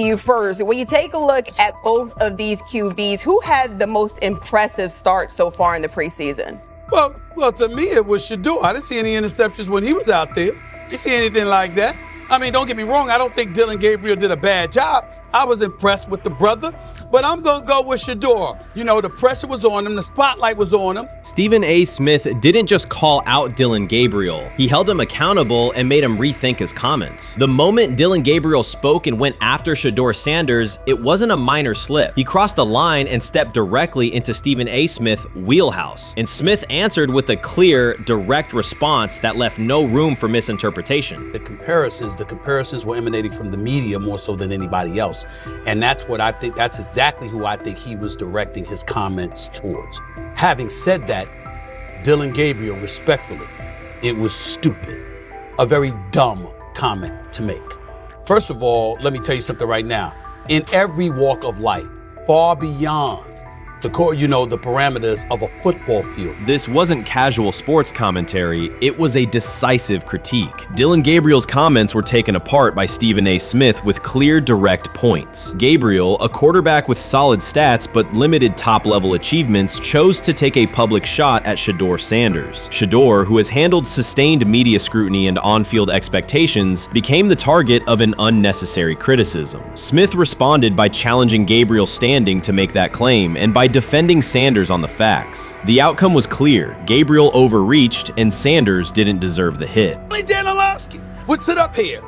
You first, when you take a look at both of these QBs, who had the most impressive start so far in the preseason? Well, to me, it was Shedeur. I didn't see any interceptions when he was out there. Didn't see anything like that. I mean, don't get me wrong. I don't think Dillon Gabriel did a bad job. I was impressed with the brother, but I'm going to go with Shedeur. You know, the pressure was on him. The spotlight was on him. Stephen A. Smith didn't just call out Dillon Gabriel. He held him accountable and made him rethink his comments. The moment Dillon Gabriel spoke and went after Shedeur Sanders, it wasn't a minor slip. He crossed the line and stepped directly into Stephen A. Smith's wheelhouse. And Smith answered with a clear, direct response that left no room for misinterpretation. The comparisons were emanating from the media more so than anybody else. And that's what I think, that's exactly who I think he was directing his comments towards. Having said that, Dillon Gabriel, respectfully, it was stupid. A very dumb comment to make. First of all, let me tell you something right now. In every walk of life, far beyond the parameters of a football field. This wasn't casual sports commentary, it was a decisive critique. Dillon Gabriel's comments were taken apart by Stephen A. Smith with clear, direct points. Gabriel, a quarterback with solid stats but limited top-level achievements, chose to take a public shot at Shedeur Sanders. Shedeur, who has handled sustained media scrutiny and on-field expectations, became the target of an unnecessary criticism. Smith responded by challenging Gabriel's standing to make that claim, and by defending Sanders on the facts. The outcome was clear. Gabriel overreached, and Sanders didn't deserve the hit. Dan Orlovsky would sit up here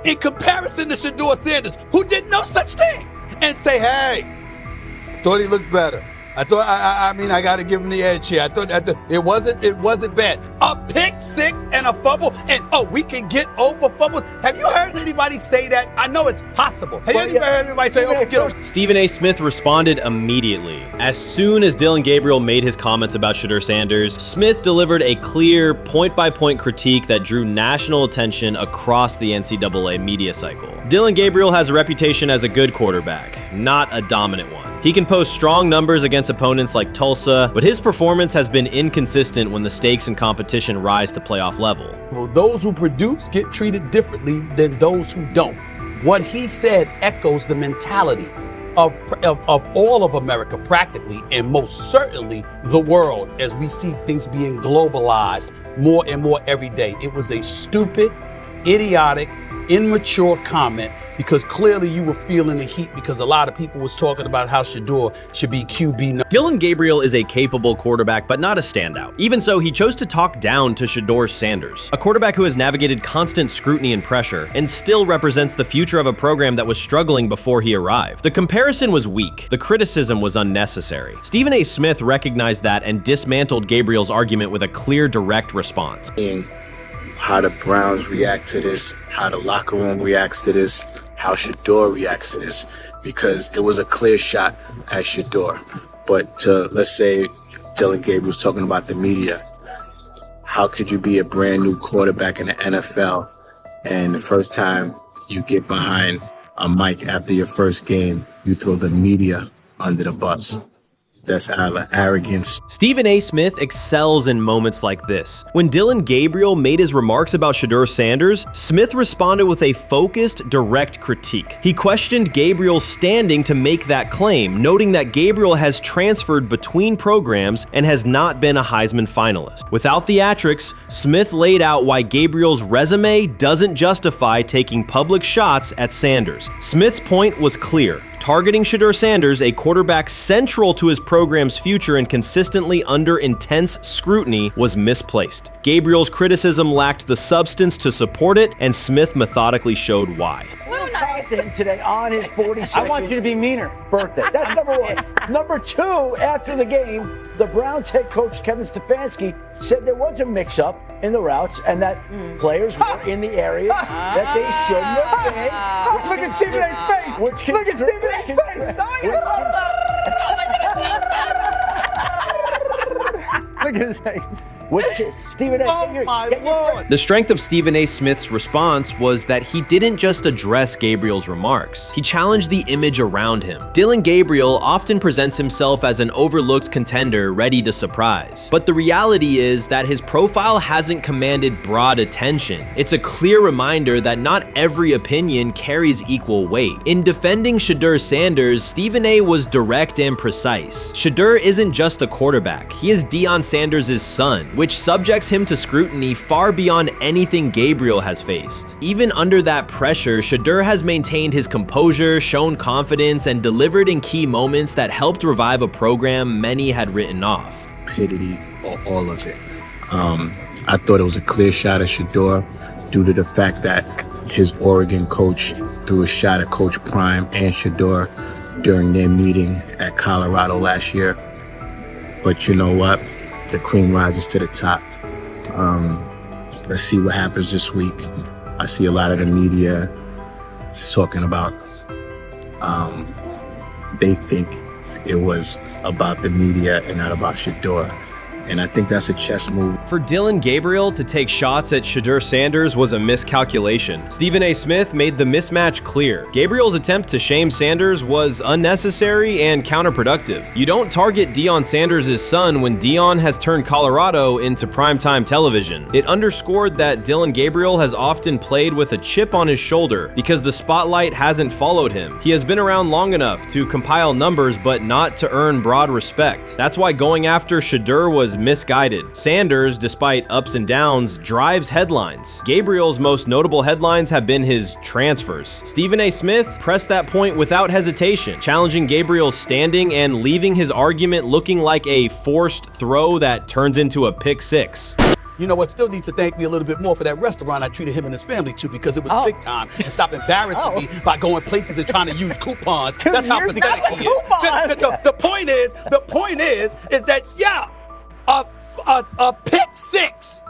in comparison to Shedeur Sanders, who did no such thing, and say, hey, thought he looked better. I got to give him the edge here. I thought it wasn't bad. A pick six and a fumble, and we can get over fumbles. Have you heard anybody say that? I know it's possible. Have you ever heard anybody say, we get over? Stephen A. Smith responded immediately. As soon as Dillon Gabriel made his comments about Shedeur Sanders, Smith delivered a clear, point-by-point critique that drew national attention across the NCAA media cycle. Dillon Gabriel has a reputation as a good quarterback, not a dominant one. He can post strong numbers against opponents like Tulsa, but his performance has been inconsistent when the stakes and competition rise to playoff level. Well, those who produce get treated differently than those who don't. What he said echoes the mentality of all of America practically, and most certainly the world, as we see things being globalized more and more every day. It was a stupid, idiotic, immature comment, because clearly you were feeling the heat because a lot of people was talking about how Shedeur should be QB. Dillon Gabriel is a capable quarterback, but not a standout. Even so, he chose to talk down to Shedeur Sanders, a quarterback who has navigated constant scrutiny and pressure and still represents the future of a program that was struggling before he arrived. The comparison was weak. The criticism was unnecessary. Stephen A. Smith recognized that and dismantled Gabriel's argument with a clear, direct response. How the Browns react to this, how the locker room reacts to this, how Shedeur reacts to this, because it was a clear shot at Shedeur. But let's say Dillon Gabriel's talking about the media. How could you be a brand new quarterback in the NFL and the first time you get behind a mic after your first game, you throw the media under the bus? That's arrogance. Stephen A. Smith excels in moments like this. When Dillon Gabriel made his remarks about Shedeur Sanders, Smith responded with a focused, direct critique. He questioned Gabriel's standing to make that claim, noting that Gabriel has transferred between programs and has not been a Heisman finalist. Without theatrics, Smith laid out why Gabriel's resume doesn't justify taking public shots at Sanders. Smith's point was clear. Targeting Shedeur Sanders, a quarterback central to his program's future and consistently under intense scrutiny, was misplaced. Gabriel's criticism lacked the substance to support it, and Smith methodically showed why. Content today on his 42nd I want you to be meaner. Birthday. That's number one. Number two, after the game, the Browns head coach Kevin Stefanski said there was a mix-up in the routes and that players were in the area that they shouldn't have been. Look at Stephen A's face. Look at Stephen A's face. Look at Stephen A. Oh my Lord. The strength of Stephen A. Smith's response was that he didn't just address Gabriel's remarks. He challenged the image around him. Dillon Gabriel often presents himself as an overlooked contender ready to surprise. But the reality is that his profile hasn't commanded broad attention. It's a clear reminder that not every opinion carries equal weight. In defending Shedeur Sanders, Stephen A. was direct and precise. Shedeur isn't just a quarterback. He is Deion Sanders' son, which subjects him to scrutiny far beyond anything Gabriel has faced. Even under that pressure, Shedeur has maintained his composure, shown confidence, and delivered in key moments that helped revive a program many had written off. Stupidity, all of it. I thought it was a clear shot at Shedeur due to the fact that his Oregon coach threw a shot at Coach Prime and Shedeur during their meeting at Colorado last year. But you know what? The cream rises to the top. Let's see what happens this week. I see a lot of the media talking about they think it was about the media and not about Shedeur. And I think that's a chess move. For Dillon Gabriel to take shots at Shedeur Sanders was a miscalculation. Stephen A. Smith made the mismatch clear. Gabriel's attempt to shame Sanders was unnecessary and counterproductive. You don't target Deion Sanders' son when Deion has turned Colorado into primetime television. It underscored that Dillon Gabriel has often played with a chip on his shoulder because the spotlight hasn't followed him. He has been around long enough to compile numbers but not to earn broad respect. That's why going after Shedeur was misguided. Sanders, despite ups and downs, drives headlines. Gabriel's most notable headlines have been his transfers. Stephen A. Smith pressed that point without hesitation, challenging Gabriel's standing and leaving his argument looking like a forced throw that turns into a pick six. You know what? Still needs to thank me a little bit more for that restaurant I treated him and his family to, because it was big time, and stop embarrassing me by going places and trying to use coupons. That's how pathetic he is. The point is that a pick six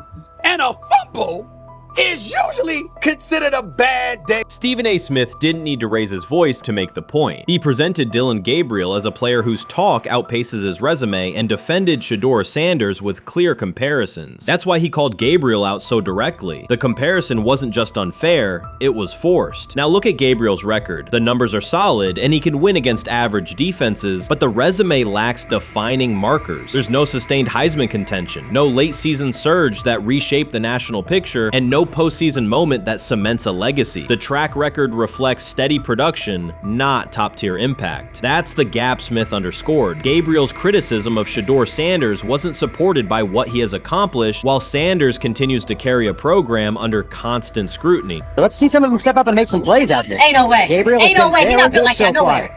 and a fumble is usually considered a bad day. Stephen A. Smith didn't need to raise his voice to make the point. He presented Dillon Gabriel as a player whose talk outpaces his resume and defended Shedeur Sanders with clear comparisons. That's why he called Gabriel out so directly. The comparison wasn't just unfair, it was forced. Now look at Gabriel's record. The numbers are solid and he can win against average defenses, but the resume lacks defining markers. There's no sustained Heisman contention, no late season surge that reshaped the national picture, and no postseason moment that cements a legacy. The track record reflects steady production, not top-tier impact. That's the gap Smith underscored. Gabriel's criticism of Shedeur Sanders wasn't supported by what he has accomplished, while Sanders continues to carry a program under constant scrutiny. Let's see some of them step up and make some plays out there. Ain't no way. Gabriel Ain't no way. He's not built like that. No way.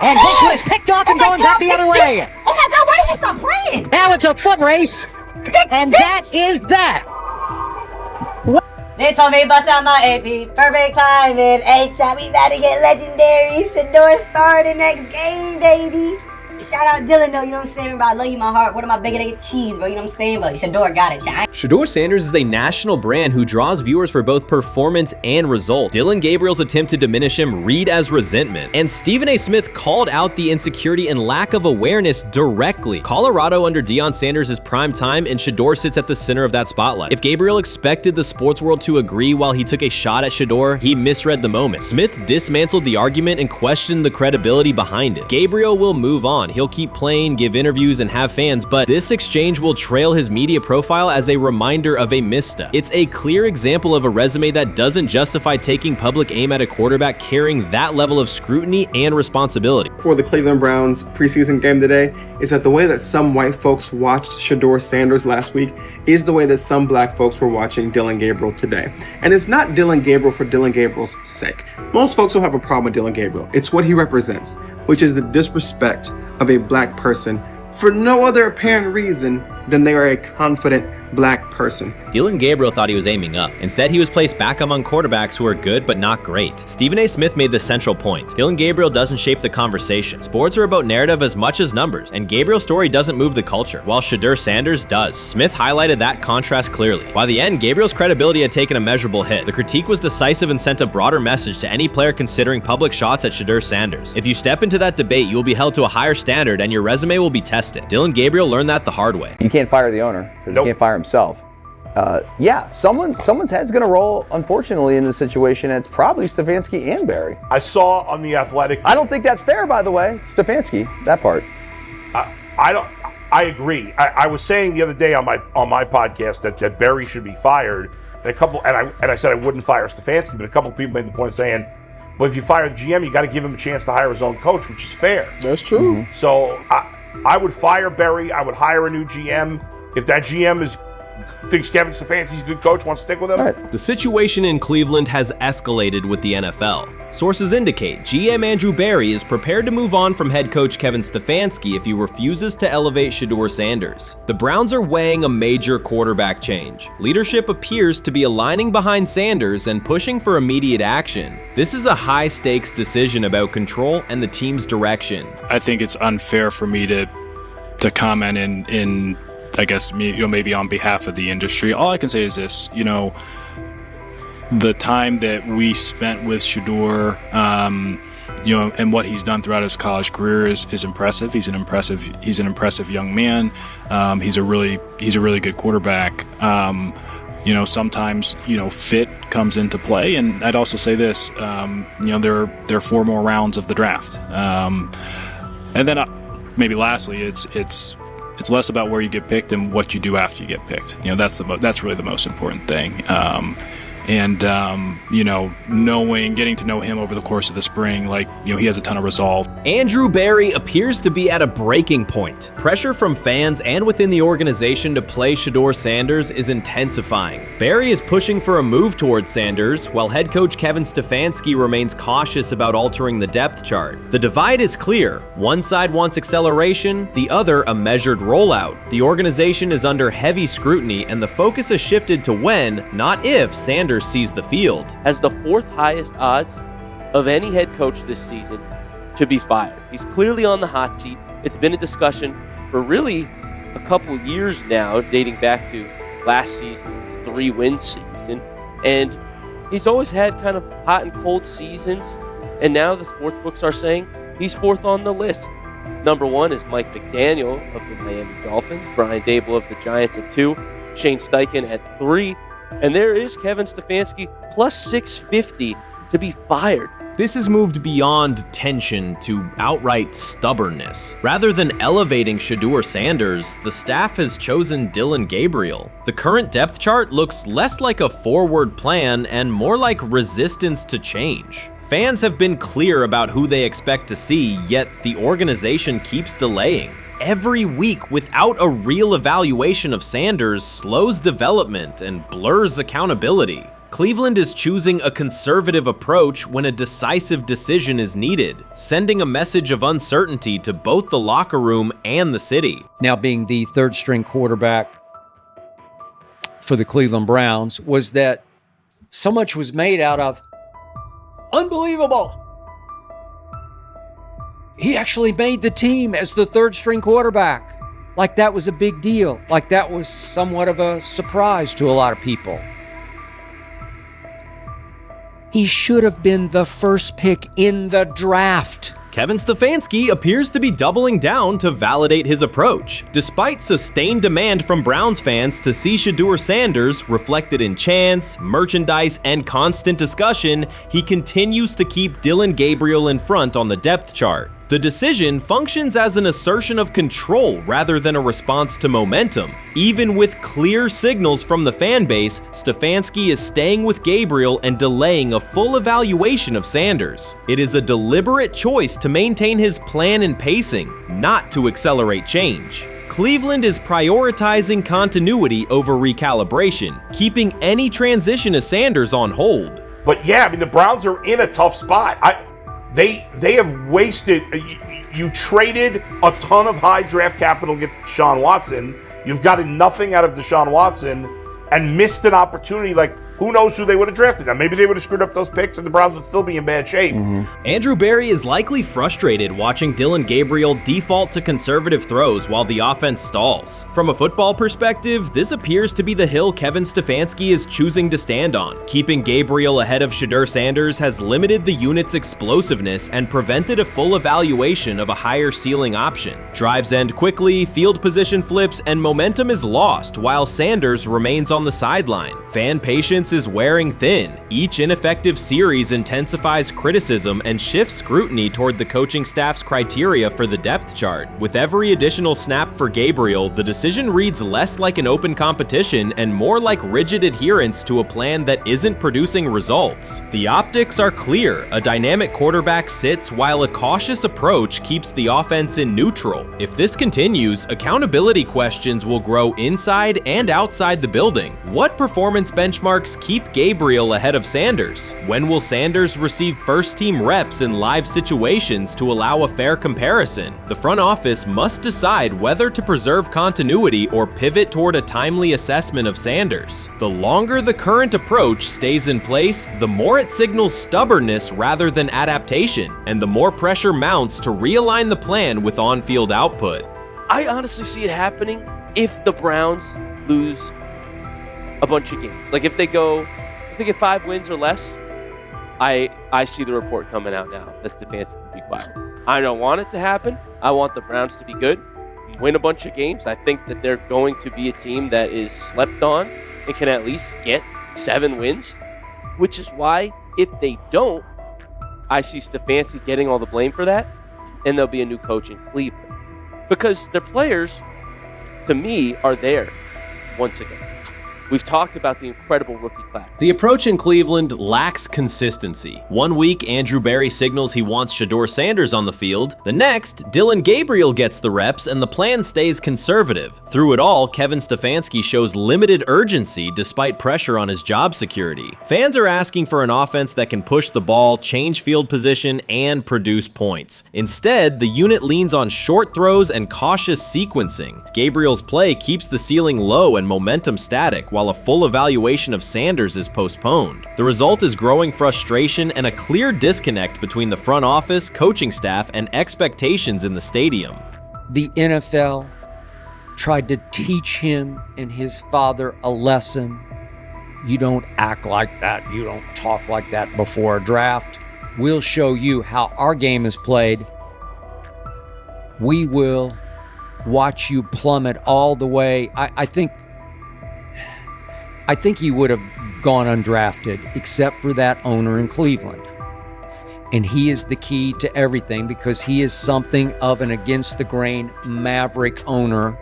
And this one is picked off and going back the other way. Oh my God, why did he stop playing? Now it's a foot race. And that is that. They told me bust out my AP, perfect timing. H-shot, we about to get legendary. Shedeur start the next game, baby. Shout out Dillon though, you know what I'm saying? Bro, I love you, my heart. What am I bigger than cheese, bro? You know what I'm saying? But Shedeur got it. Shedeur Sanders is a national brand who draws viewers for both performance and result. Dillon Gabriel's attempt to diminish him read as resentment. And Stephen A. Smith called out the insecurity and lack of awareness directly. Colorado under Deion Sanders is prime time, and Shedeur sits at the center of that spotlight. If Gabriel expected the sports world to agree while he took a shot at Shedeur, he misread the moment. Smith dismantled the argument and questioned the credibility behind it. Gabriel will move on. He'll keep playing, give interviews, and have fans, but this exchange will trail his media profile as a reminder of a misstep. It's a clear example of a resume that doesn't justify taking public aim at a quarterback carrying that level of scrutiny and responsibility. For the Cleveland Browns preseason game today is that the way that some white folks watched Shedeur Sanders last week is the way that some black folks were watching Dillon Gabriel today. And it's not Dillon Gabriel for Dillon Gabriel's sake. Most folks don't have a problem with Dillon Gabriel. It's what he represents, which is the disrespect of a black person for no other apparent reason than they are a confident black person. Dillon Gabriel thought he was aiming up. Instead, he was placed back among quarterbacks who are good but not great. Stephen A. Smith made the central point. Dillon Gabriel doesn't shape the conversation. Sports are about narrative as much as numbers, and Gabriel's story doesn't move the culture, while Shedeur Sanders does. Smith highlighted that contrast clearly. By the end, Gabriel's credibility had taken a measurable hit. The critique was decisive and sent a broader message to any player considering public shots at Shedeur Sanders. If you step into that debate, you will be held to a higher standard and your resume will be tested. Dillon Gabriel learned that the hard way. You can't fire the owner because Nope. he can't fire himself. Yeah, someone's head's going to roll, unfortunately, in this situation, and it's probably Stefanski and Barry. I saw on The Athletic. I don't think that's fair, by the way. Stefanski, that part. I agree. I was saying the other day on my podcast that Barry should be fired. And I said I wouldn't fire Stefanski, but a couple of people made the point of saying, well, if you fire the GM, you got to give him a chance to hire his own coach, which is fair. That's true. So I would fire Barry. I would hire a new GM. If that GM thinks Kevin Stefanski's a good coach, wants to stick with him. Right. The situation in Cleveland has escalated with the NFL. Sources indicate GM Andrew Barry is prepared to move on from head coach Kevin Stefanski if he refuses to elevate Shedeur Sanders. The Browns are weighing a major quarterback change. Leadership appears to be aligning behind Sanders and pushing for immediate action. This is a high-stakes decision about control and the team's direction. I think it's unfair for me to comment in I guess maybe on behalf of the industry. All I can say is this, the time that we spent with Shedeur, and what he's done throughout his college career is impressive. He's an impressive young man. He's a really good quarterback. Sometimes fit comes into play, and I'd also say this, there are 4 more rounds of the draft, and then maybe lastly, it's less about where you get picked and what you do after you get picked. That's really the most important thing. Getting to know him over the course of the spring, he has a ton of resolve. Andrew Barry appears to be at a breaking point. Pressure from fans and within the organization to play Shedeur Sanders is intensifying. Barry is pushing for a move towards Sanders, while head coach Kevin Stefanski remains cautious about altering the depth chart. The divide is clear. One side wants acceleration, the other a measured rollout. The organization is under heavy scrutiny, and the focus has shifted to when, not if, Sanders sees the field. Has the 4th highest odds of any head coach this season to be fired. He's clearly on the hot seat. It's been a discussion for really a couple years now, dating back to last season's 3-win season. And he's always had kind of hot and cold seasons. And now the sports books are saying he's 4th on the list. Number 1 is Mike McDaniel of the Miami Dolphins, Brian Dable of the Giants at 2, Shane Steichen at 3, and there is Kevin Stefanski plus 650 to be fired. This has moved beyond tension to outright stubbornness. Rather than elevating Shedeur Sanders, the staff has chosen Dillon Gabriel. The current depth chart looks less like a forward plan and more like resistance to change. Fans have been clear about who they expect to see, yet the organization keeps delaying. Every week without a real evaluation of Sanders slows development and blurs accountability. Cleveland is choosing a conservative approach when a decisive decision is needed, sending a message of uncertainty to both the locker room and the city. Now being the 3rd string quarterback for the Cleveland Browns, was that so much was made out of unbelievable. He actually made the team as the 3rd string quarterback. Like that was a big deal. Like that was somewhat of a surprise to a lot of people. He should have been the 1st pick in the draft. Kevin Stefanski appears to be doubling down to validate his approach. Despite sustained demand from Browns fans to see Shedeur Sanders reflected in chants, merchandise, and constant discussion, he continues to keep Dillon Gabriel in front on the depth chart. The decision functions as an assertion of control rather than a response to momentum. Even with clear signals from the fan base, Stefanski is staying with Gabriel and delaying a full evaluation of Sanders. It is a deliberate choice to maintain his plan and pacing, not to accelerate change. Cleveland is prioritizing continuity over recalibration, keeping any transition to Sanders on hold. But yeah, the Browns are in a tough spot. They have wasted. You traded a ton of high draft capital to get Deshaun Watson. You've gotten nothing out of Deshaun Watson and missed an opportunity. who knows who they would have drafted. Now, maybe they would have screwed up those picks and the Browns would still be in bad shape. Andrew Berry is likely frustrated watching Dillon Gabriel default to conservative throws while the offense stalls. From a football perspective, this appears to be the hill Kevin Stefanski is choosing to stand on. Keeping Gabriel ahead of Shedeur Sanders has limited the unit's explosiveness and prevented a full evaluation of a higher ceiling option. Drives end quickly, field position flips, and momentum is lost while Sanders remains on the sideline. Fan patience is wearing thin. Each ineffective series intensifies criticism and shifts scrutiny toward the coaching staff's criteria for the depth chart. With every additional snap for Gabriel, the decision reads less like an open competition and more like rigid adherence to a plan that isn't producing results. The optics are clear. A dynamic quarterback sits while a cautious approach keeps the offense in neutral. If this continues, accountability questions will grow inside and outside the building. What performance benchmarks keep Gabriel ahead of Sanders? When will Sanders receive first-team reps in live situations to allow a fair comparison? The front office must decide whether to preserve continuity or pivot toward a timely assessment of Sanders. The longer the current approach stays in place, the more it signals stubbornness rather than adaptation, and the more pressure mounts to realign the plan with on-field output. I honestly see it happening if the Browns lose a bunch of games. Like if they get 5 wins or less, I see the report coming out now that Stefanski will be fired. I don't want it to happen. I want the Browns to be good, win a bunch of games. I think that they're going to be a team that is slept on and can at least get 7 wins, which is why if they don't, I see Stefanski getting all the blame for that, and there'll be a new coach in Cleveland. Because their players, to me, are there once again. We've talked about the incredible rookie class. The approach in Cleveland lacks consistency. One week, Andrew Berry signals he wants Shedeur Sanders on the field. The next, Dillon Gabriel gets the reps and the plan stays conservative. Through it all, Kevin Stefanski shows limited urgency despite pressure on his job security. Fans are asking for an offense that can push the ball, change field position, and produce points. Instead, the unit leans on short throws and cautious sequencing. Gabriel's play keeps the ceiling low and momentum static, while a full evaluation of Sanders is postponed. The result is growing frustration and a clear disconnect between the front office, coaching staff, and expectations in the stadium. The NFL tried to teach him and his father a lesson. You don't act like that. You don't talk like that before a draft. We'll show you how our game is played. We will watch you plummet all the way. I think he would have gone undrafted except for that owner in Cleveland. And he is the key to everything because he is something of an against the grain maverick owner.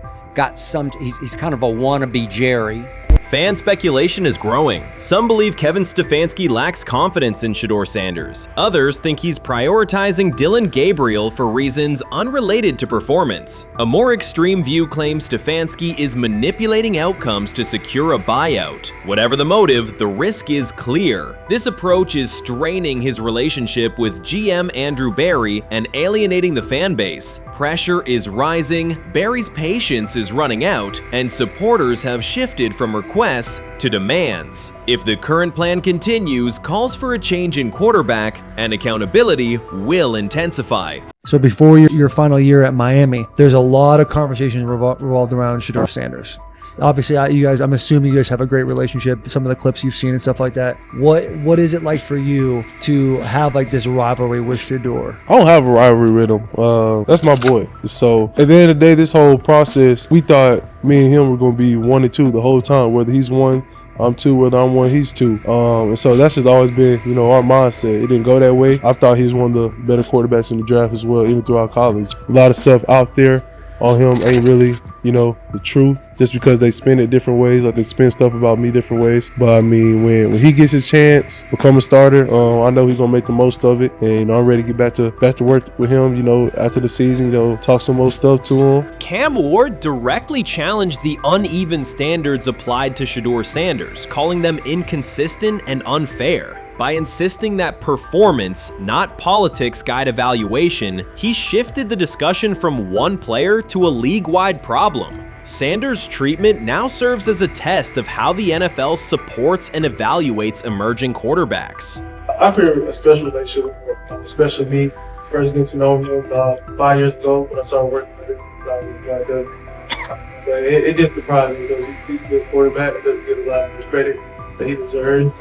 He's kind of a wannabe Jerry. Fan speculation is growing. Some believe Kevin Stefanski lacks confidence in Shedeur Sanders. Others think he's prioritizing Dillon Gabriel for reasons unrelated to performance. A more extreme view claims Stefanski is manipulating outcomes to secure a buyout. Whatever the motive, the risk is clear. This approach is straining his relationship with GM Andrew Berry and alienating the fan base. Pressure is rising, Berry's patience is running out, and supporters have shifted from requests to demands. If the current plan continues, calls for a change in quarterback and accountability will intensify. So before your final year at Miami, there's a lot of conversations revolved around Shedeur Sanders. Obviously, I'm assuming you guys have a great relationship. Some of the clips you've seen and stuff like that. What is it like for you to have like this rivalry with Shedeur? I don't have a rivalry with him. That's my boy. So at the end of the day, this whole process, we thought me and him were going to be 1 and 2 the whole time. Whether he's 1, I'm 2. Whether I'm 1, he's 2. And so that's just always been, our mindset. It didn't go that way. I thought he was one of the better quarterbacks in the draft as well, even throughout college. A lot of stuff out there on him ain't really, the truth, just because they spin it different ways. Like they spin stuff about me different ways. But I mean, when he gets his chance, become a starter, I know he's gonna make the most of it. And I'm ready to get back to work with him, after the season, talk some more stuff to him. Cam Ward directly challenged the uneven standards applied to Shedeur Sanders, calling them inconsistent and unfair. By insisting that performance, not politics, guide evaluation, he shifted the discussion from one player to a league-wide problem. Sanders' treatment now serves as a test of how the NFL supports and evaluates emerging quarterbacks. I feel a special relationship with him, especially me. First getting to know him 5 years ago when I started working with him. But it did surprise me because he's a good quarterback. He doesn't get a lot of the credit that he deserves,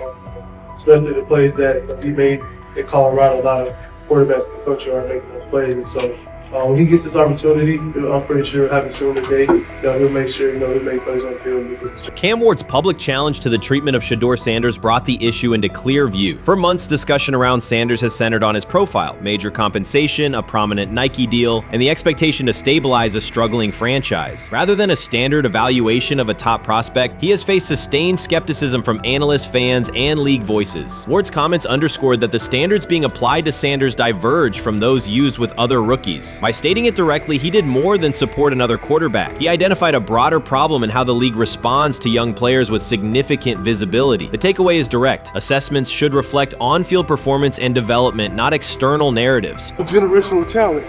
especially the plays that he made in Colorado. A lot of quarterbacks and coaches are making those plays. So when he gets this opportunity, I'm pretty sure having soon today that he'll make sure he'll make plays on the field. Cam Ward's public challenge to the treatment of Shedeur Sanders brought the issue into clear view. For months, discussion around Sanders has centered on his profile, major compensation, a prominent Nike deal, and the expectation to stabilize a struggling franchise. Rather than a standard evaluation of a top prospect, he has faced sustained skepticism from analysts, fans, and league voices. Ward's comments underscored that the standards being applied to Sanders diverge from those used with other rookies. By stating it directly, he did more than support another quarterback. He identified a broader problem in how the league responds to young players with significant visibility. The takeaway is direct. Assessments should reflect on-field performance and development, not external narratives. A generational talent.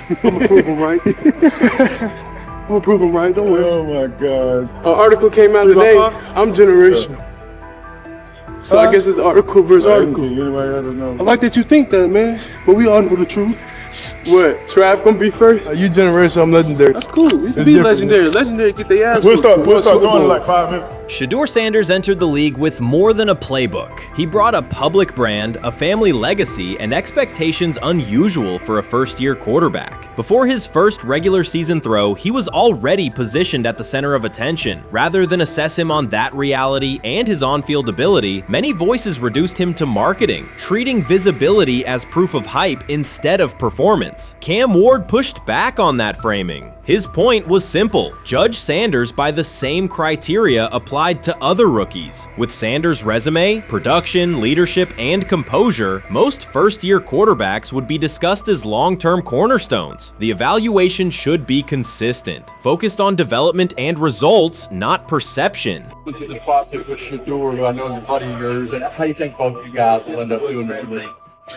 I'm gonna prove him right. I'm gonna prove him right, don't worry. Oh my God. An article came out today, I'm generational. So I guess it's article versus article. I like that you think that, man. But we all know the truth. What? Trav gonna be first? You generational, I'm legendary. That's cool. We can be legendary. Legendary get their ass. We'll start doing in like 5 minutes. Shedeur Sanders entered the league with more than a playbook. He brought a public brand, a family legacy, and expectations unusual for a first-year quarterback. Before his first regular season throw, he was already positioned at the center of attention. Rather than assess him on that reality and his on-field ability, many voices reduced him to marketing, treating visibility as proof of hype instead of performance. Cam Ward pushed back on that framing. His point was simple: judge Sanders by the same criteria applied to other rookies. With Sanders' resume, production, leadership, and composure, most first-year quarterbacks would be discussed as long-term cornerstones. The evaluation should be consistent, focused on development and results, not perception. This is the process with Shedeur, who I know is a buddy of yours, and how do you think both of you guys will end up doing in the league?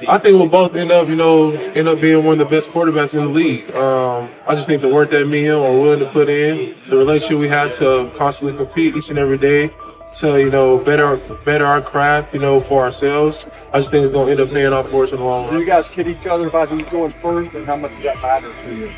I think we'll both end up being one of the best quarterbacks in the league. I just think the work that me and him are willing to put in, the relationship we have to constantly compete each and every day, to better our craft, for ourselves. I just think it's gonna end up paying off for us in the long run. Do you guys kid each other about who's going first and how much does that matter to you?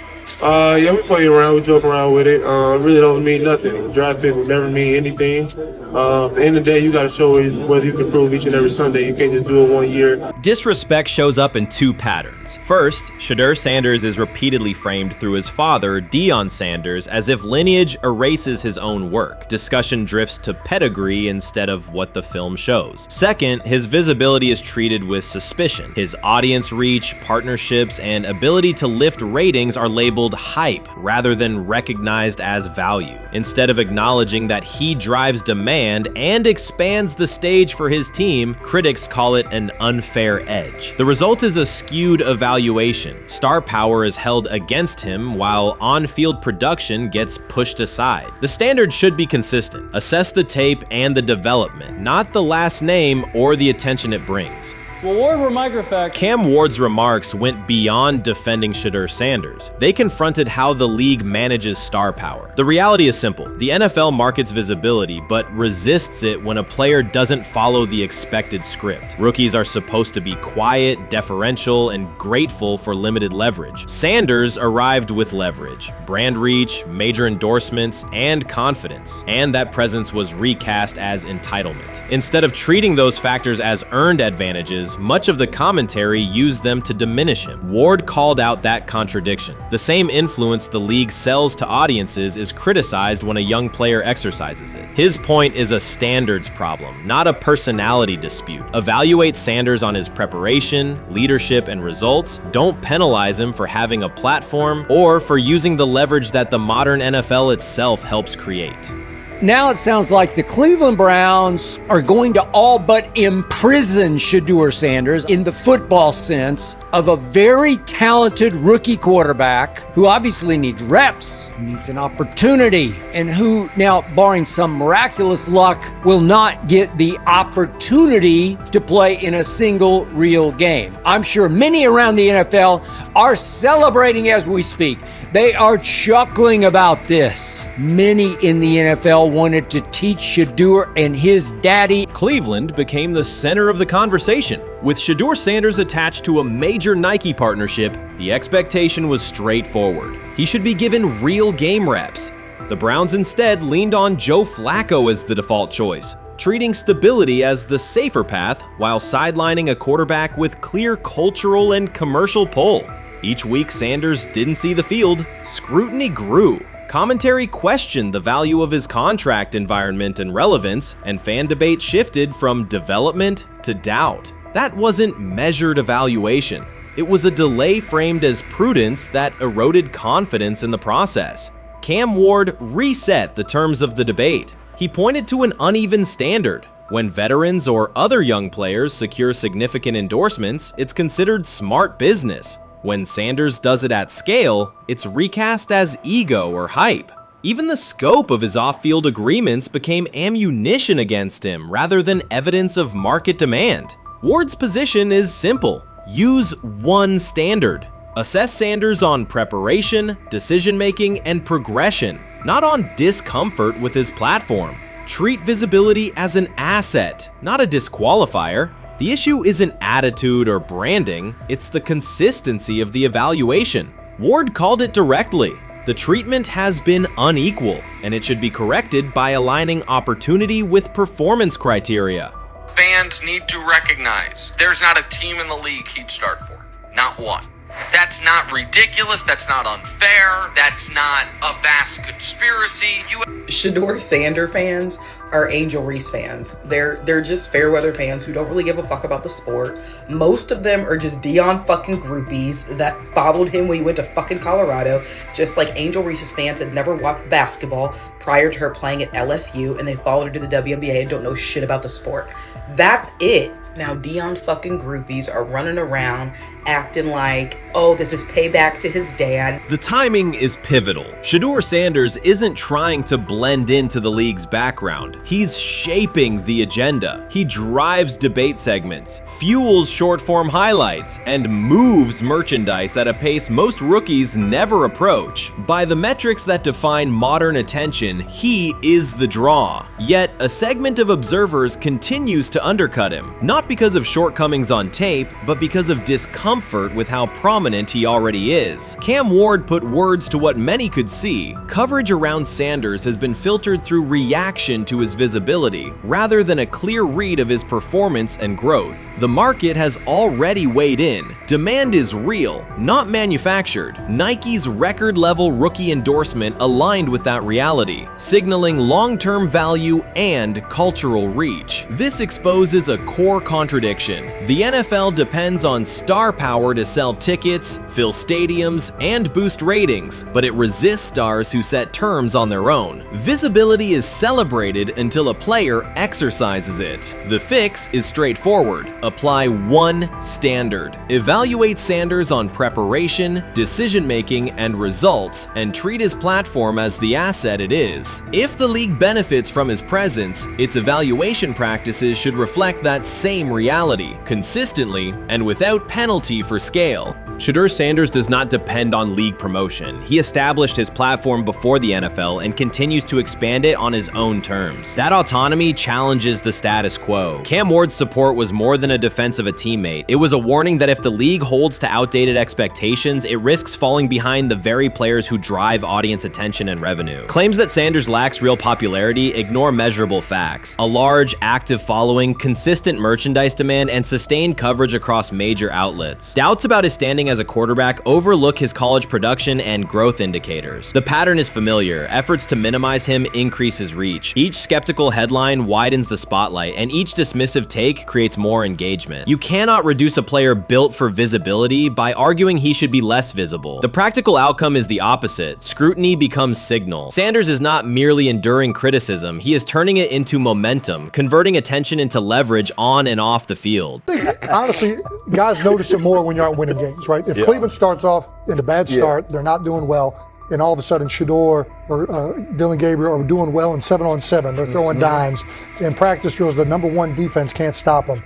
Yeah, we play around, we joke around with it. Really don't mean nothing. The draft pick will never mean anything. At the end of the day, you got to show whether you can prove each and every Sunday. You can't just do it 1 year. Disrespect shows up in two patterns. First, Shedeur Sanders is repeatedly framed through his father, Deion Sanders, as if lineage erases his own work. Discussion drifts to pedigree instead of what the film shows. Second, his visibility is treated with suspicion. His audience reach, partnerships, and ability to lift ratings are labeled hype rather than recognized as value. Instead of acknowledging that he drives demand and expands the stage for his team, critics call it an unfair edge. The result is a skewed evaluation. Star power is held against him while on-field production gets pushed aside. The standard should be consistent. Assess the tape and the development, not the last name or the attention it brings. Well, Ward, we're microfacts. Cam Ward's remarks went beyond defending Shedeur Sanders. They confronted how the league manages star power. The reality is simple. The NFL markets visibility, but resists it when a player doesn't follow the expected script. Rookies are supposed to be quiet, deferential, and grateful for limited leverage. Sanders arrived with leverage, brand reach, major endorsements, and confidence. And that presence was recast as entitlement. Instead of treating those factors as earned advantages, much of the commentary used them to diminish him. Ward called out that contradiction. The same influence the league sells to audiences is criticized when a young player exercises it. His point is a standards problem, not a personality dispute. Evaluate Sanders on his preparation, leadership, and results. Don't penalize him for having a platform or for using the leverage that the modern NFL itself helps create. Now it sounds like the Cleveland Browns are going to all but imprison Shedeur Sanders in the football sense. of a very talented rookie quarterback who obviously needs reps, who needs an opportunity, and who now, barring some miraculous luck, will not get the opportunity to play in a single real game. I'm sure many around the NFL are celebrating as we speak. They are chuckling about this. Many in the NFL wanted to teach Shedeur and his daddy. Cleveland became the center of the conversation. With Shedeur Sanders attached to a major Nike partnership, the expectation was straightforward. He should be given real game reps. The Browns instead leaned on Joe Flacco as the default choice, treating stability as the safer path while sidelining a quarterback with clear cultural and commercial pull. Each week Sanders didn't see the field, scrutiny grew. Commentary questioned the value of his contract environment and relevance, and fan debate shifted from development to doubt. That wasn't measured evaluation. It was a delay framed as prudence that eroded confidence in the process. Cam Ward reset the terms of the debate. He pointed to an uneven standard. When veterans or other young players secure significant endorsements, it's considered smart business. When Sanders does it at scale, it's recast as ego or hype. Even the scope of his off-field agreements became ammunition against him rather than evidence of market demand. Ward's position is simple. Use one standard. Assess Sanders on preparation, decision-making, and progression, not on discomfort with his platform. Treat visibility as an asset, not a disqualifier. The issue isn't attitude or branding, it's the consistency of the evaluation. Ward called it directly. The treatment has been unequal, and it should be corrected by aligning opportunity with performance criteria. Fans need to recognize there's not a team in the league he'd start for. Not one. That's not ridiculous, that's not unfair, that's not a vast conspiracy. Shedeur Sanders fans are Angel Reese fans. They're just fair weather fans who don't really give a fuck about the sport. Most of them are just Dion fucking groupies that followed him when he went to fucking Colorado, just like Angel Reese's fans had never watched basketball prior to her playing at LSU, and they followed her to the WNBA and don't know shit about the sport. That's it. Now Dion fucking groupies are running around acting like, oh, this is payback to his dad. The timing is pivotal. Shedeur Sanders isn't trying to blend into the league's background. He's shaping the agenda. He drives debate segments, fuels short-form highlights, and moves merchandise at a pace most rookies never approach. By the metrics that define modern attention, he is the draw. Yet, a segment of observers continues to undercut him, not because of shortcomings on tape, but because of discomfort with how prominent he already is. Cam Ward put words to what many could see. Coverage around Sanders has been filtered through reaction to his visibility, rather than a clear read of his performance and growth. The market has already weighed in. Demand is real, not manufactured. Nike's record-level rookie endorsement aligned with that reality, signaling long-term value and cultural reach. This exposes a core contradiction. The NFL depends on star power to sell tickets, fill stadiums, and boost ratings, but it resists stars who set terms on their own. Visibility is celebrated until a player exercises it. The fix is straightforward. Apply one standard. Evaluate Sanders on preparation, decision-making, and results, and treat his platform as the asset it is. If the league benefits from his presence, its evaluation practices should reflect that same reality, consistently and without penalty for scale. Shedeur Sanders does not depend on league promotion. He established his platform before the NFL and continues to expand it on his own terms. That autonomy challenges the status quo. Cam Ward's support was more than a defense of a teammate. It was a warning that if the league holds to outdated expectations, it risks falling behind the very players who drive audience attention and revenue. Claims that Sanders lacks real popularity ignore measurable facts. A large, active following, consistent merchandise demand, and sustained coverage across major outlets. Doubts about his standing as a quarterback overlook his college production and growth indicators. The pattern is familiar. Efforts to minimize him increase his reach. Each skeptical headline widens the spotlight, and each dismissive take creates more engagement. You cannot reduce a player built for visibility by arguing he should be less visible. The practical outcome is the opposite. Scrutiny becomes signal. Sanders is not merely enduring criticism, he is turning it into momentum, converting attention into leverage on and off the field. Honestly, guys notice it more when you're out winning games, right? If Cleveland starts off in a bad start, they're not doing well, and all of a sudden Shedeur or Dillon Gabriel are doing well in 7-on-7, they're throwing dimes. In practice drills, the number one defense can't stop them.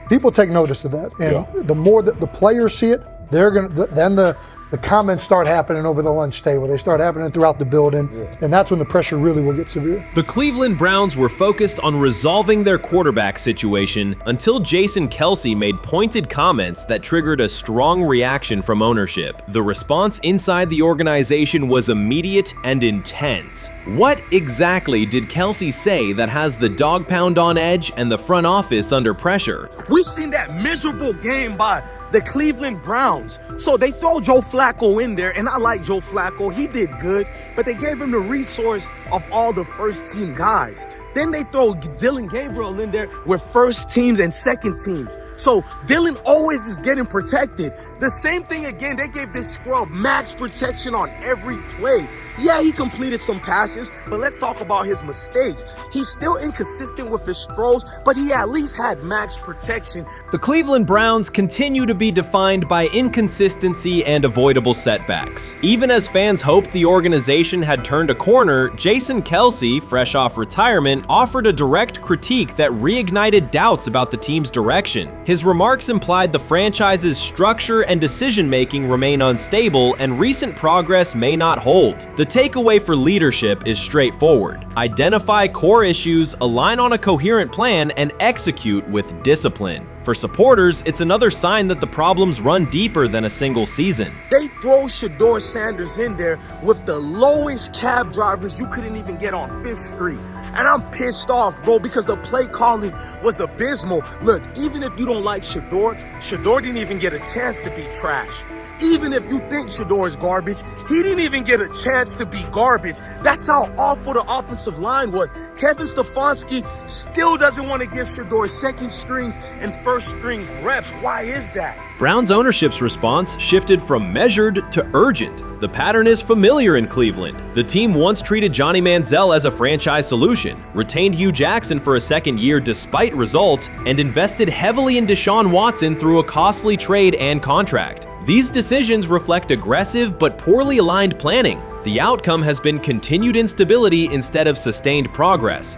People take notice of that, and the more that the players see it, they're gonna then the comments start happening over the lunch table. They start happening throughout the building, and that's when the pressure really will get severe. The Cleveland Browns were focused on resolving their quarterback situation until Jason Kelce made pointed comments that triggered a strong reaction from ownership. The response inside the organization was immediate and intense. What exactly did Kelce say that has the dog pound on edge and the front office under pressure? We seen that miserable game by the Cleveland Browns. So they throw Joe Flacco in there, and I like Joe Flacco. He did good, but they gave him the resource of all the first team guys. Then they throw Dillon Gabriel in there with first teams and second teams. So Dillon always is getting protected. The same thing again, they gave this scrub max protection on every play. Yeah, he completed some passes, but let's talk about his mistakes. He's still inconsistent with his throws, but he at least had max protection. The Cleveland Browns continue to be defined by inconsistency and avoidable setbacks. Even as fans hoped the organization had turned a corner, Jason Kelce, fresh off retirement, offered a direct critique that reignited doubts about the team's direction. His remarks implied the franchise's structure and decision-making remain unstable and recent progress may not hold. The takeaway for leadership is straightforward. Identify core issues, align on a coherent plan, and execute with discipline. For supporters, it's another sign that the problems run deeper than a single season. They throw Shedeur Sanders in there with the lowest cab drivers you couldn't even get on 5th Street. And I'm pissed off, bro, because the play calling was abysmal. Look, even if you don't like Shedeur didn't even get a chance to be trash. Even if you think Shedeur is garbage, he didn't even get a chance to be garbage. That's how awful the offensive line was. Kevin Stefanski still doesn't want to give Shedeur second strings and first strings reps. Why is that? Browns ownership's response shifted from measured to urgent. The pattern is familiar in Cleveland. The team once treated Johnny Manziel as a franchise solution, retained Hugh Jackson for a second year despite results, and invested heavily in Deshaun Watson through a costly trade and contract. These decisions reflect aggressive but poorly aligned planning. The outcome has been continued instability instead of sustained progress.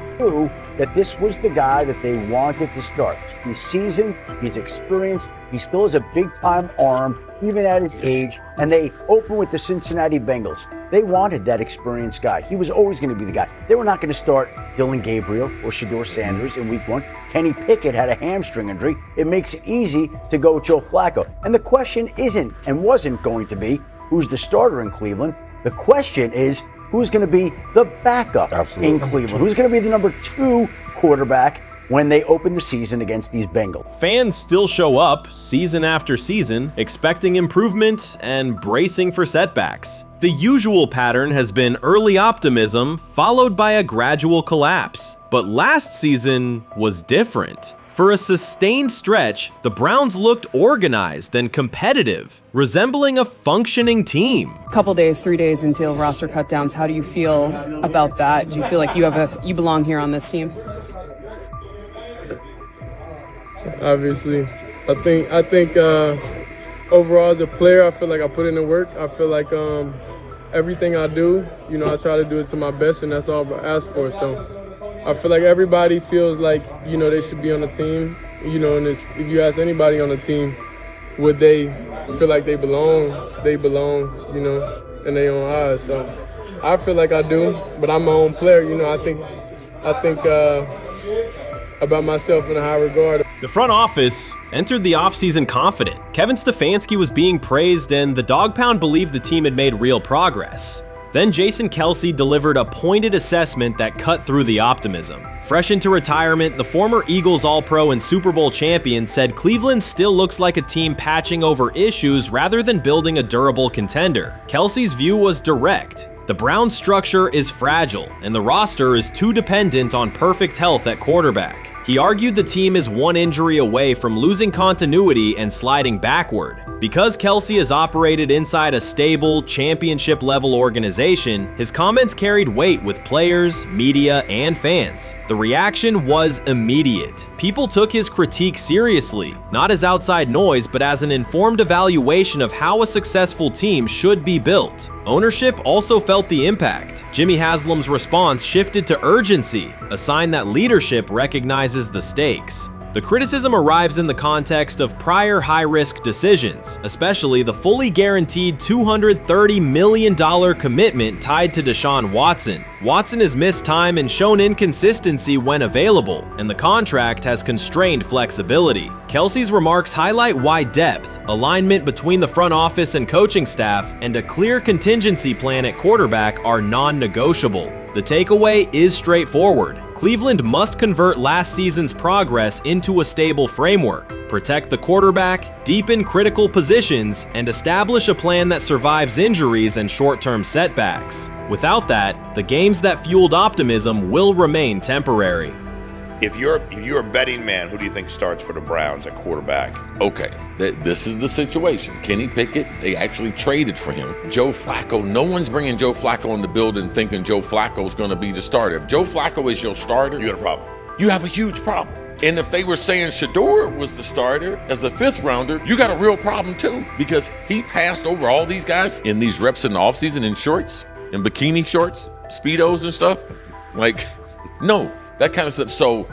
That this was the guy that they wanted to start. He's seasoned, he's experienced, he still has a big-time arm, even at his age, and they open with the Cincinnati Bengals. They wanted that experienced guy. He was always going to be the guy. They were not going to start Dillon Gabriel or Shedeur Sanders in week 1. Kenny Pickett had a hamstring injury. It makes it easy to go with Joe Flacco. And the question isn't and wasn't going to be who's the starter in Cleveland. The question is, who's going to be the backup in Cleveland? Who's going to be the number 2 quarterback when they open the season against these Bengals? Fans still show up season after season, expecting improvement and bracing for setbacks. The usual pattern has been early optimism followed by a gradual collapse. But last season was different. For a sustained stretch, the Browns looked organized and competitive, resembling a functioning team. Couple days, 3 days until roster cutdowns. How do you feel about that? Do you feel like you belong here on this team? Obviously, I think overall as a player, I feel like I put in the work. I feel like everything I do, I try to do it to my best, and that's all I ask for. So I feel like everybody feels like, they should be on the team, and if you ask anybody on the team, would they feel like they belong, in their own eyes. So I feel like I do, but I'm my own player, I think about myself in a high regard. The front office entered the offseason confident. Kevin Stefanski was being praised and the dog pound believed the team had made real progress. Then Jason Kelce delivered a pointed assessment that cut through the optimism. Fresh into retirement, the former Eagles All-Pro and Super Bowl champion said Cleveland still looks like a team patching over issues rather than building a durable contender. Kelce's view was direct. The Browns' structure is fragile, and the roster is too dependent on perfect health at quarterback. He argued the team is one injury away from losing continuity and sliding backward. Because Kelce has operated inside a stable, championship-level organization, his comments carried weight with players, media, and fans. The reaction was immediate. People took his critique seriously, not as outside noise, but as an informed evaluation of how a successful team should be built. Ownership also felt the impact. Jimmy Haslam's response shifted to urgency, a sign that leadership recognizes the stakes. The criticism arrives in the context of prior high-risk decisions, especially the fully guaranteed $230 million commitment tied to Deshaun Watson. Watson has missed time and shown inconsistency when available, and the contract has constrained flexibility. Kelce's remarks highlight why depth, alignment between the front office and coaching staff, and a clear contingency plan at quarterback are non-negotiable. The takeaway is straightforward. Cleveland must convert last season's progress into a stable framework, protect the quarterback, deepen critical positions, and establish a plan that survives injuries and short-term setbacks. Without that, the games that fueled optimism will remain temporary. If you're a betting man, who do you think starts for the Browns at quarterback? Okay, this is the situation. Kenny Pickett, they actually traded for him. Joe Flacco, no one's bringing Joe Flacco in the building thinking Joe Flacco's going to be the starter. If Joe Flacco is your starter, you got a problem. You have a huge problem. And if they were saying Shedeur was the starter as the 5th rounder, you got a real problem too, because he passed over all these guys in these reps in the offseason in shorts, in bikini shorts, Speedos and stuff. Like, no. That kind of stuff. So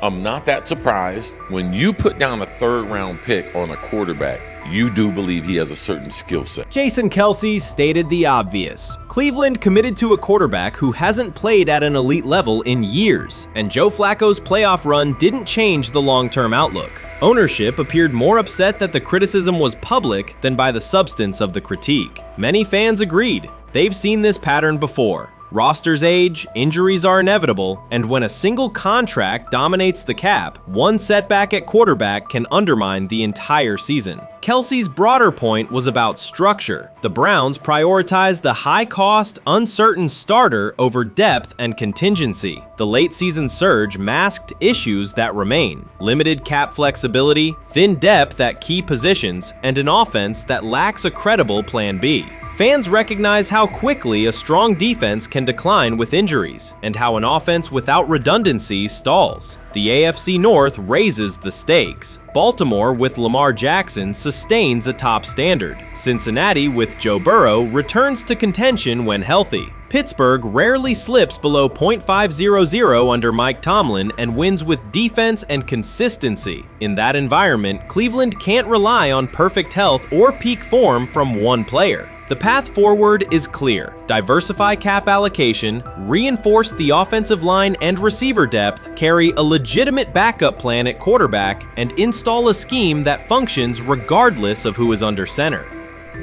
I'm not that surprised. When you put down a 3rd round pick on a quarterback, you do believe he has a certain skill set. Jason Kelce stated the obvious. Cleveland committed to a quarterback who hasn't played at an elite level in years, and Joe Flacco's playoff run didn't change the long-term outlook. Ownership appeared more upset that the criticism was public than by the substance of the critique. Many fans agreed. They've seen this pattern before. Rosters age, injuries are inevitable, and when a single contract dominates the cap, one setback at quarterback can undermine the entire season. Kelce's broader point was about structure. The Browns prioritized the high-cost, uncertain starter over depth and contingency. The late-season surge masked issues that remain: limited cap flexibility, thin depth at key positions, and an offense that lacks a credible Plan B. Fans recognize how quickly a strong defense can decline with injuries, and how an offense without redundancy stalls. The AFC North raises the stakes. Baltimore with Lamar Jackson sustains a top standard. Cincinnati with Joe Burrow returns to contention when healthy. Pittsburgh rarely slips below .500 under Mike Tomlin and wins with defense and consistency. In that environment, Cleveland can't rely on perfect health or peak form from one player. The path forward is clear. Diversify cap allocation, reinforce the offensive line and receiver depth, carry a legitimate backup plan at quarterback, and install a scheme that functions regardless of who is under center.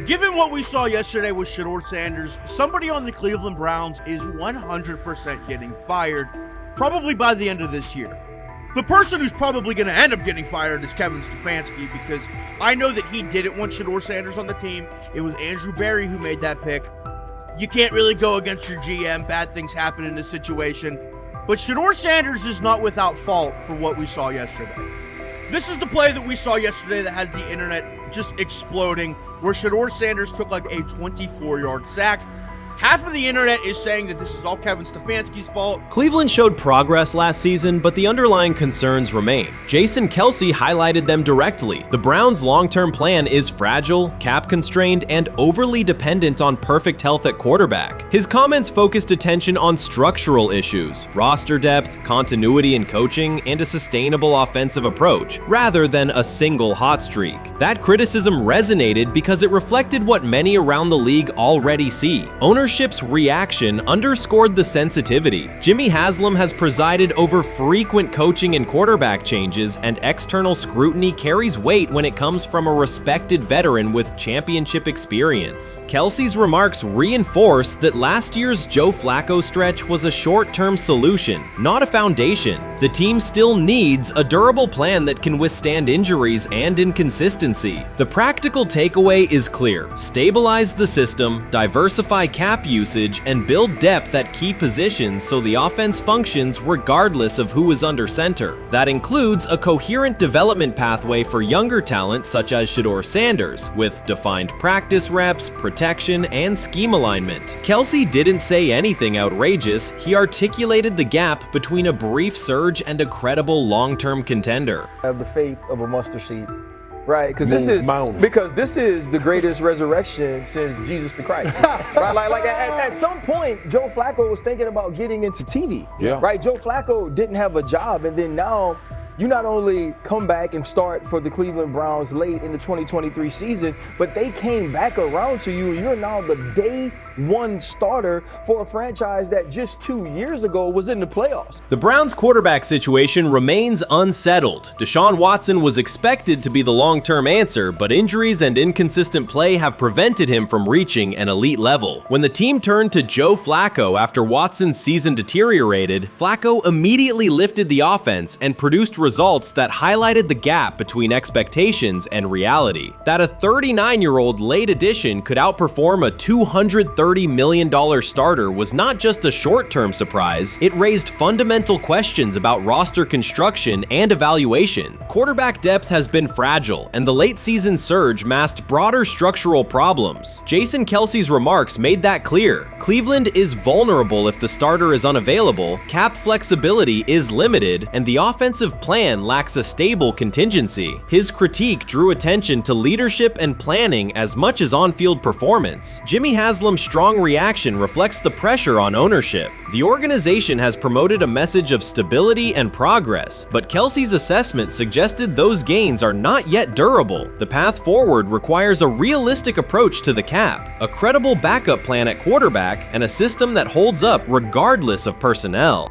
Given what we saw yesterday with Shedeur Sanders, somebody on the Cleveland Browns is 100% getting fired, probably by the end of this year. The person who's probably going to end up getting fired is Kevin Stefanski, because I know that he didn't want Shedeur Sanders on the team. It was Andrew Berry who made that pick. You can't really go against your GM. Bad things happen in this situation. But Shedeur Sanders is not without fault for what we saw yesterday. This is the play that we saw yesterday that had the internet just exploding, where Shedeur Sanders took like a 24-yard sack. Half of the internet is saying that this is all Kevin Stefanski's fault. Cleveland showed progress last season, but the underlying concerns remain. Jason Kelce highlighted them directly. The Browns' long-term plan is fragile, cap-constrained, and overly dependent on perfect health at quarterback. His comments focused attention on structural issues, roster depth, continuity in coaching, and a sustainable offensive approach, rather than a single hot streak. That criticism resonated because it reflected what many around the league already see. Ownership ownership's reaction underscored the sensitivity. Jimmy Haslam has presided over frequent coaching and quarterback changes, and external scrutiny carries weight when it comes from a respected veteran with championship experience. Kelsey's remarks reinforce that last year's Joe Flacco stretch was a short-term solution, not a foundation. The team still needs a durable plan that can withstand injuries and inconsistency. The practical takeaway is clear: stabilize the system, diversify cap usage, and build depth at key positions so the offense functions regardless of who is under center. That includes a coherent development pathway for younger talent such as Shedeur Sanders, with defined practice reps, protection, and scheme alignment. Kelsey didn't say anything outrageous. He articulated the gap between a brief surge and a credible long-term contender. Have the faith of a mustard seed. Right, because this is the greatest resurrection since Jesus the Christ. Right, like at some point, Joe Flacco was thinking about getting into TV. Yeah. Right, Joe Flacco didn't have a job, and then now you not only come back and start for the Cleveland Browns late in the 2023 season, but they came back around to you. You're now the day one starter for a franchise that just 2 years ago was in the playoffs. The Browns' quarterback situation remains unsettled. Deshaun Watson was expected to be the long-term answer, but injuries and inconsistent play have prevented him from reaching an elite level. When the team turned to Joe Flacco after Watson's season deteriorated, Flacco immediately lifted the offense and produced results that highlighted the gap between expectations and reality. That a 39-year-old late addition could outperform a $230 million starter was not just a short-term surprise, it raised fundamental questions about roster construction and evaluation. Quarterback depth has been fragile, and the late-season surge masked broader structural problems. Jason Kelsey's remarks made that clear. Cleveland is vulnerable if the starter is unavailable, cap flexibility is limited, and the offensive plan lacks a stable contingency. His critique drew attention to leadership and planning as much as on-field performance. Jimmy Haslam's strong reaction reflects the pressure on ownership. The organization has promoted a message of stability and progress, but Kelsey's assessment suggested those gains are not yet durable. The path forward requires a realistic approach to the cap, a credible backup plan at quarterback, and a system that holds up regardless of personnel.